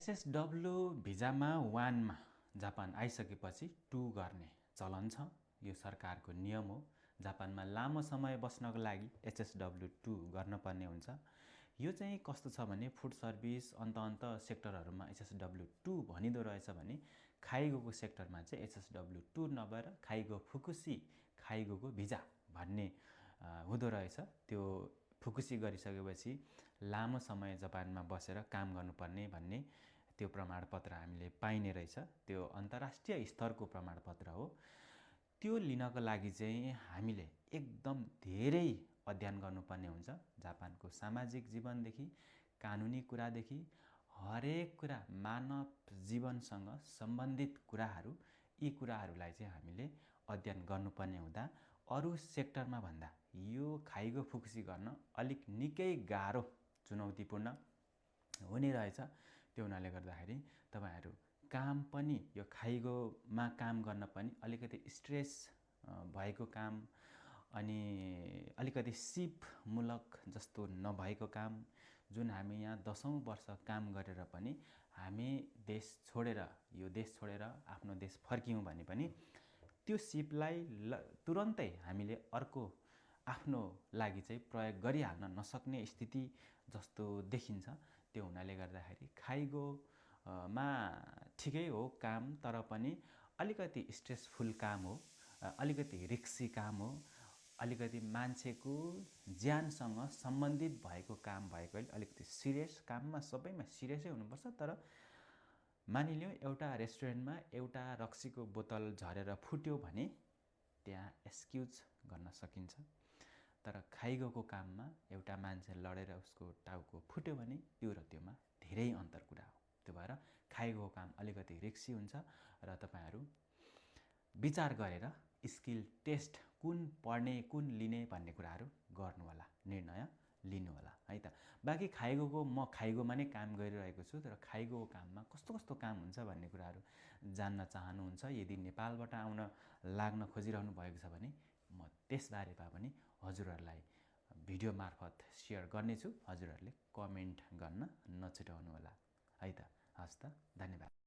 एसएसडब्ल्यू भिजामा 1 मा जापान आइसकेपछि 2 गर्ने चलन छ। यो सरकारको नियम हो। जापानमा लामो समय बस्नको लागि एसएसडब्ल्यू 2 गर्नुपर्ने हुन्छ। यो चाहिँ कस्तो छ भने फुड सर्भिस अन्त सेक्टरहरुमा एसएसडब्ल्यू 2 भनिदो रहेछ भने खाइगोको सेक्टरमा चाहिँ एसएसडब्ल्यू 2 नभएर खाइगो फुकुसी खाइगोको भिजा भन्ने हुँदो रहेछ। त्यो फुकुसी गरिसकेपछि लामो समय जापानमा बसेर काम गर्नुपर्ने भन्ने त्यो प्रमाणपत्र हामीले पाइने रहेछ। त्यो अन्तर्राष्ट्रिय स्तरको प्रमाणपत्र हो। त्यो लिनको लागि चाहिँ हामीले एकदम धेरै अध्ययन गर्नुपर्ने हुन्छ। जापानको सामाजिक जीवनदेखि कानुनी कुरादेखि हरेक कुरा मानव जीवनसँग सम्बन्धित कुराहरू, यी कुराहरूलाई चाहिँ हामीले अध्ययन गर्नुपर्ने हुँदा अरु सेक्टरमा भन्दा यो खाइगो फुकुसी गर्न अलिक निकै गाह्रो चुनौतीपूर्ण हुने रहेछ। त्यो हुनाले गर्दाखेरि तपाईहरु काम पनि यो खाइगोमा काम गर्न पनि अलिकति स्ट्रेस भएको काम अनि अलिकति सिपमूलक जस्तो नभएको काम जुन हामी यहाँ दशौं वर्ष काम गरेर पनि हामी देश छोडेर यो देश छोडेर आफ्नो देश फर्कियौं भने पनि त्यो सिपलाई तुरुन्तै हामीले अर्को आफ्नो लागि चाहिँ प्रयोग गरिहाल्न नसक्ने स्थिति जस्तो देखिन्छ। त्यो हुनाले गर्दाखेरि खाइगो मा ठिकै हो काम, तर पनि अलिकति स्ट्रेसफुल काम हो, अलिकति रिस्की काम हो, अलिकति मान्छेको ज्यानसँग सम्बन्धित भएको काम भएकोले अलिकति सिरियस काममा सबैमा सिरियसै हुनुपर्छ। तर मानिलियो एउटा रेस्टुरेन्टमा एउटा रक्सीको बोतल झरेर फुट्यो भने त्यहाँ एक्सक्युज गर्न सकिन्छ। तर खाइगोको काममा एउटा मान्छे लडेर उसको टाउको फुट्यो भने त्यो र त्योमा धेरै अन्तर कुरा हो। त्यो भएर खाइगोको काम अलिकति रिस्की हुन्छ र तपाईहरु विचार गरेर स्किल टेस्ट कुन पढ्ने कुन लिने भन्ने कुराहरु गर्नु होला, निर्णय लिनु होला है त। बाकी खाइगोको म खाइगोमा नै काम गरिरहेको छु, तर खाइगोको काममा कस्तो कस्तो काम हुन्छ भन्ने कुराहरु जान्न चाहनुहुन्छ, यदि नेपालबाट आउन लाग्न खोजिरहनु भएको छ भने म त्यसबारे पनि हजुरहरुलाई भिडियो मार्फत शेयर गर्नेछु। हजुरहरुले कमेन्ट गर्न नछुटाउनु होला है त। हस् त, धन्यवाद।